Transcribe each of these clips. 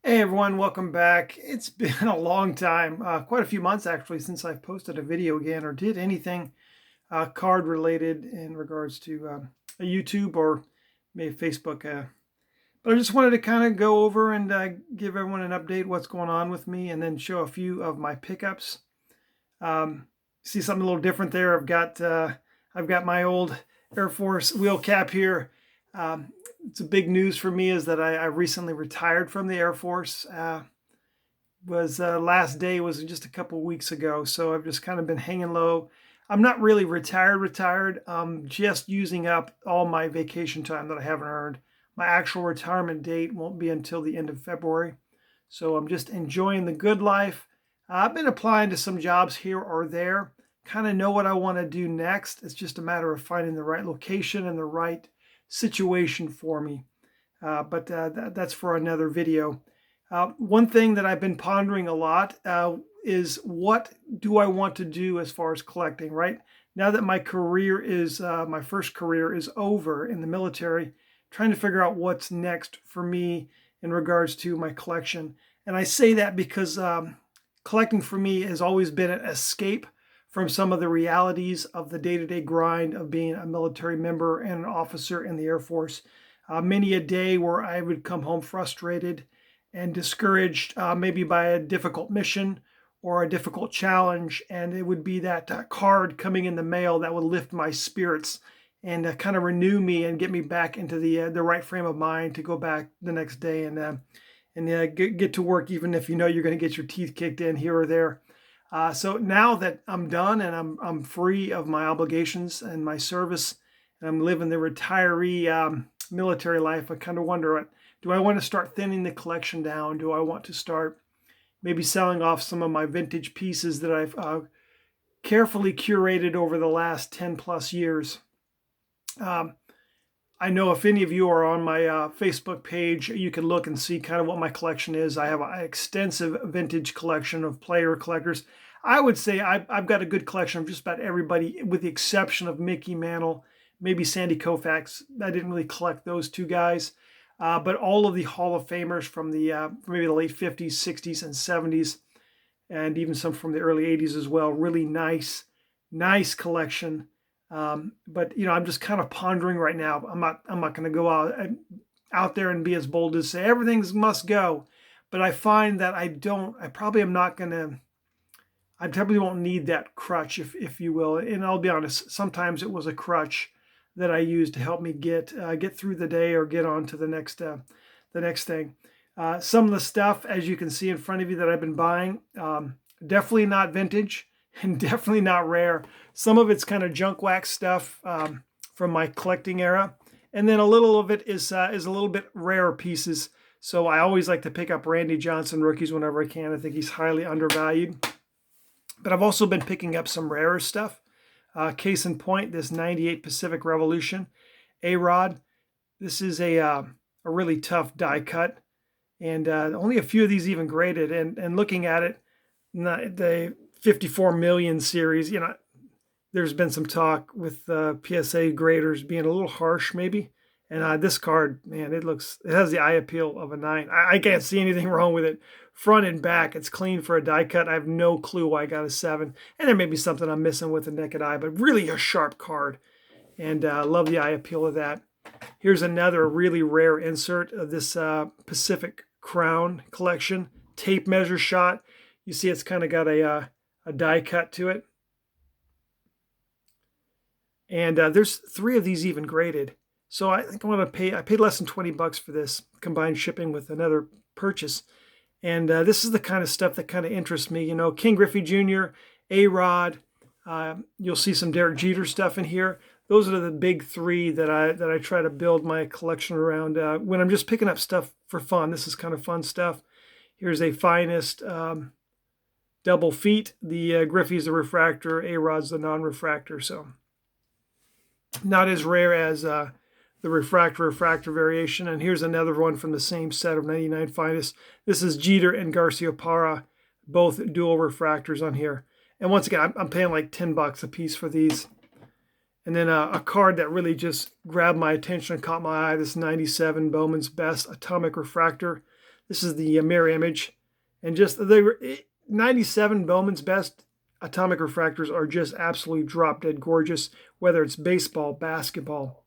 Hey everyone, welcome back. It's been a long time, quite a few months actually, since I've posted a video again or did anything card related in regards to a YouTube or maybe Facebook. But I just wanted to kind of go over and give everyone an update what's going on with me, and then show a few of my pickups. See something a little different there. I've got my old Air Force wheel cap here. It's a big news for me is that I recently retired from the Air Force. Last day was just a couple weeks ago, so I've just kind of been hanging low. I'm not really retired. I'm just using up all my vacation time that I haven't earned. My actual retirement date won't be until the end of February, so I'm just enjoying the good life. I've been applying to some jobs here or there, kind of know what I want to do next. It's just a matter of finding the right location and the right situation for me. But that's for another video. One thing that I've been pondering a lot is, what do I want to do as far as collecting, right? Now that my first career is over in the military, trying to figure out what's next for me in regards to my collection. And I say that because collecting for me has always been an escape from some of the realities of the day-to-day grind of being a military member and an officer in the Air Force. Many a day where I would come home frustrated and discouraged, maybe by a difficult mission or a difficult challenge, and it would be that card coming in the mail that would lift my spirits and kind of renew me and get me back into the right frame of mind to go back the next day and get to work, even if you know you're going to get your teeth kicked in here or there. So now that I'm done and I'm free of my obligations and my service, and I'm living the retiree military life, I kind of wonder, do I want to start thinning the collection down? Do I want to start maybe selling off some of my vintage pieces that I've carefully curated over the last 10 plus years? I know if any of you are on my Facebook page, you can look and see kind of what my collection is. I have an extensive vintage collection of player collectors. I would say I've got a good collection of just about everybody, with the exception of Mickey Mantle, maybe Sandy Koufax. I didn't really collect those two guys. But all of the Hall of Famers from maybe the late 50s, 60s, and 70s, and even some from the early 80s as well. Really nice collection. But I'm just kind of pondering right now. I'm not going to go out there and be as bold as say everything's must go. But I find that I probably won't need that crutch, if you will. And I'll be honest, sometimes it was a crutch that I used to help me get through the day or get on to the next thing. Some of the stuff, as you can see in front of you, that I've been buying, definitely not vintage and definitely not rare. Some of it's kind of junk wax stuff from my collecting era, and then a little of it is a little bit rare pieces. So I always like to pick up Randy Johnson rookies whenever I can. I think he's highly undervalued. But I've also been picking up some rarer stuff. Case in point, this 98 Pacific Revolution A-Rod. This is a really tough die cut, and only a few of these even graded. And looking at it, the 54 million series, there's been some talk with PSA graders being a little harsh maybe. And this card, man, it has the eye appeal of a 9. I can't see anything wrong with it. Front and back, it's clean for a die cut. I have no clue why I got a 7. And there may be something I'm missing with the naked eye, but really a sharp card. And love the eye appeal of that. Here's another really rare insert of this Pacific Crown collection. Tape measure shot. You see it's kind of got a die cut to it. And there's 3 of these even graded. So I think I paid less than $20 for this, combined shipping with another purchase. And this is the kind of stuff that kind of interests me. King Griffey Jr., A-Rod. You'll see some Derek Jeter stuff in here. Those are the big 3 that I try to build my collection around when I'm just picking up stuff for fun. This is kind of fun stuff. Here's a Finest double feet. The Griffey's the refractor, A-Rod's the non-refractor. So not as rare as the refractor variation. And here's another one from the same set of 99 Finest. This is Jeter and Garciaparra, both dual refractors on here. And once again, I'm paying like $10 a piece for these. And then a card that really just grabbed my attention and caught my eye, this 97 Bowman's Best Atomic Refractor. This is the mirror image. And just the 97 Bowman's Best atomic refractors are just absolutely drop dead gorgeous, whether it's baseball, basketball.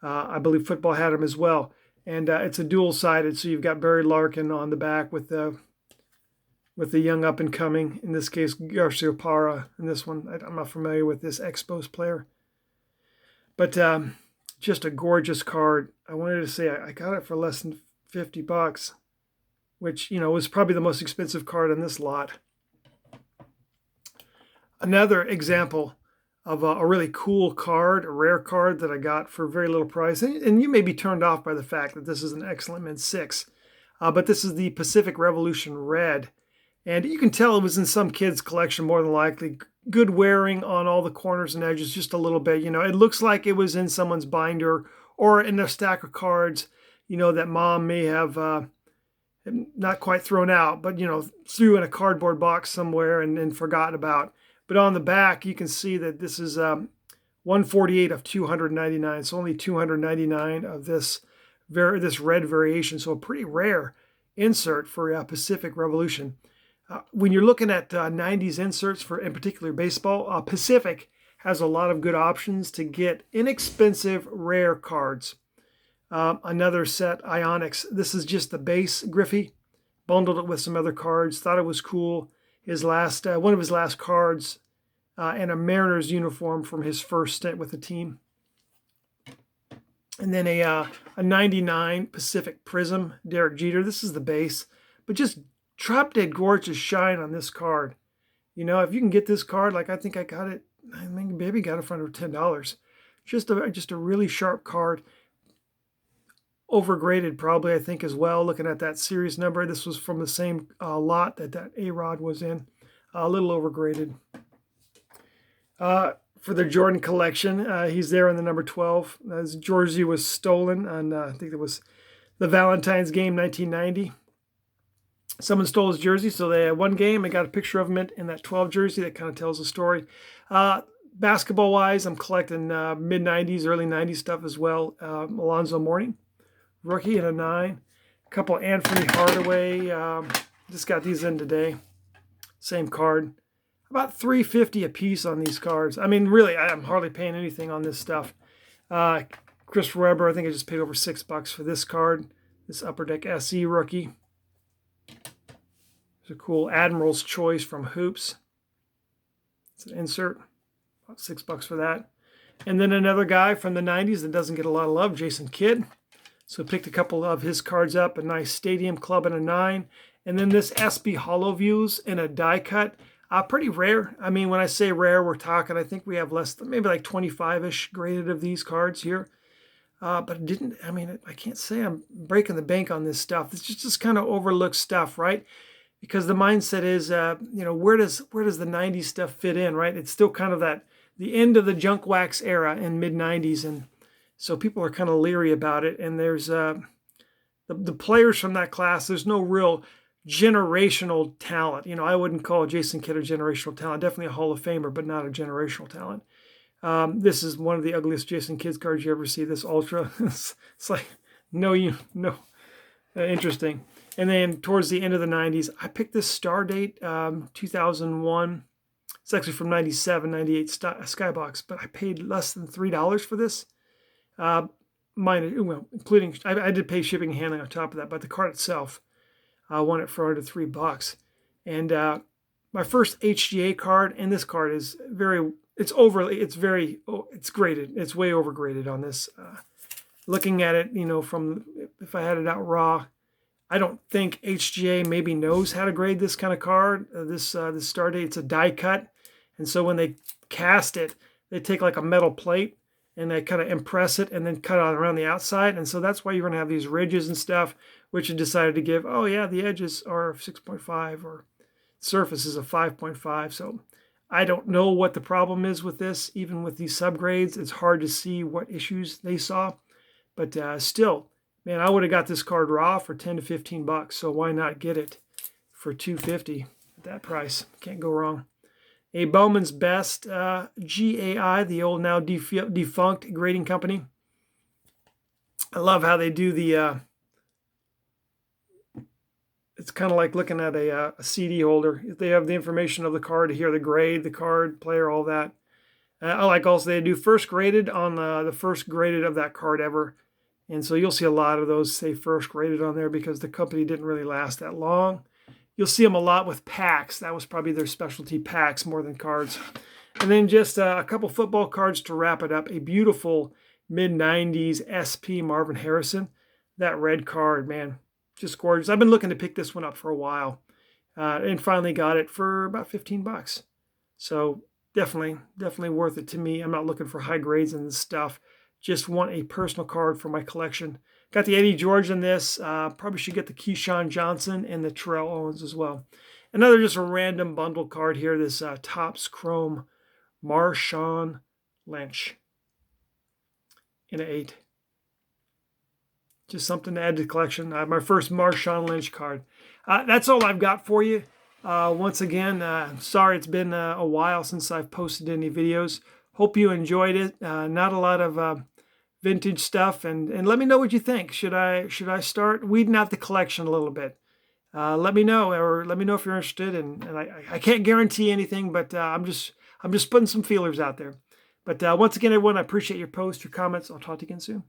I believe football had them as well. And it's a dual-sided, so you've got Barry Larkin on the back with the young up-and-coming, in this case, Garciaparra. In this one, I'm not familiar with this Expos player. But just a gorgeous card. I wanted to say I got it for less than $50, which, was probably the most expensive card on this lot. Another example of a really cool card, a rare card that I got for very little price. And you may be turned off by the fact that this is an excellent Mint 6. But this is the Pacific Revolution Red. And you can tell it was in some kid's collection more than likely. Good wearing on all the corners and edges, just a little bit. It looks like it was in someone's binder or in a stack of cards, that mom may have not quite thrown out, but, threw in a cardboard box somewhere and forgotten about. But on the back, you can see that this is 148 of 299. So only 299 of this red variation. So a pretty rare insert for Pacific Revolution. When you're looking at 90s inserts for, in particular, baseball, Pacific has a lot of good options to get inexpensive, rare cards. Another set, Ionics. This is just the base Griffey. Bundled it with some other cards. Thought it was cool. One of his last cards, and a Mariners uniform from his first stint with the team. And then a 99 Pacific Prism, Derek Jeter. This is the base, but just drop dead gorgeous shine on this card. If you can get this card, like I think I got it, I think maybe got it for under $10. Just a really sharp card. Overgraded probably, I think, as well. Looking at that series number, this was from the same lot that A-Rod was in. A little overgraded. For the Jordan collection, he's there in the number 12. His jersey was stolen on, I think it was the Valentine's game, 1990. Someone stole his jersey, so they had one game. I got a picture of him in that 12 jersey. That kind of tells the story. Basketball-wise, I'm collecting mid-90s, early 90s stuff as well. Alonzo Mourning. Rookie at a 9. A couple Anthony Hardaway. Just got these in today. Same card. About $3.50 a piece on these cards. I mean, really, I'm hardly paying anything on this stuff. Chris Webber, I think I just paid over $6 for this card. This Upper Deck SE rookie. It's a cool Admiral's Choice from Hoops. It's an insert. About $6 for that. And then another guy from the 90s that doesn't get a lot of love, Jason Kidd. So picked a couple of his cards up, a nice Stadium Club and a 9. And then this SB Hollow Views in a die cut. Pretty rare. I mean, when I say rare, we're talking, I think we have less than, maybe like 25-ish graded of these cards here. But it didn't, I mean, I can't say I'm breaking the bank on this stuff. It's just kind of overlooked stuff, right? Because the mindset is, where does the 90s stuff fit in, right? It's still kind of the end of the junk wax era in mid-90s. And so people are kind of leery about it. And there's the players from that class, there's no real generational talent. I wouldn't call Jason Kidd a generational talent. Definitely a Hall of Famer, but not a generational talent. This is one of the ugliest Jason Kidd cards you ever see. This Ultra. It's like, no. Interesting. And then towards the end of the 90s, I picked this Star Date 2001. It's actually from 97, 98 Skybox, but I paid less than $3 for this. Including, I did pay shipping and handling on top of that, but the card itself, I won it for under $3. And my first HGA card, and this card is it's graded. It's way overgraded on this. Looking at it, from, if I had it out raw, I don't think HGA maybe knows how to grade this kind of card. This Star Date, it's a die cut. And so when they cast it, they take like a metal plate and they kind of impress it and then cut it around the outside. And so that's why you're going to have these ridges and stuff, which you decided to give, oh yeah, the edges are 6.5 or surface is a 5.5. So I don't know what the problem is with this. Even with these subgrades, it's hard to see what issues they saw. But still, man, I would have got this card raw for 10 to 15 bucks. So why not get it for $2.50 at that price? Can't go wrong. A Bowman's Best GAI, the old now defunct grading company. I love how they do the It's kind of like looking at a CD holder. They have the information of the card here, the grade, the card, player, all that. I like also they do first graded on the first graded of that card ever. And so you'll see a lot of those say first graded on there because the company didn't really last that long. You'll see them a lot with packs. That was probably their specialty, packs more than cards. And then just a couple football cards to wrap it up. A beautiful mid-90s SP Marvin Harrison. That red card, man, just gorgeous. I've been looking to pick this one up for a while and finally got it for about 15 bucks. So definitely worth it to me. I'm not looking for high grades and stuff. Just want a personal card for my collection. Got the Eddie George in this. Probably should get the Keyshawn Johnson and the Terrell Owens as well. Another just a random bundle card here. This Topps Chrome Marshawn Lynch in an 8. Just something to add to the collection. My first Marshawn Lynch card. That's all I've got for you. Once again, sorry it's been a while since I've posted any videos. Hope you enjoyed it. Not a lot of vintage stuff, and let me know what you think. Should I start weeding out the collection a little bit? Let me know, or let me know if you're interested. And I can't guarantee anything, but I'm just putting some feelers out there. But once again, everyone, I appreciate your posts, your comments. I'll talk to you again soon.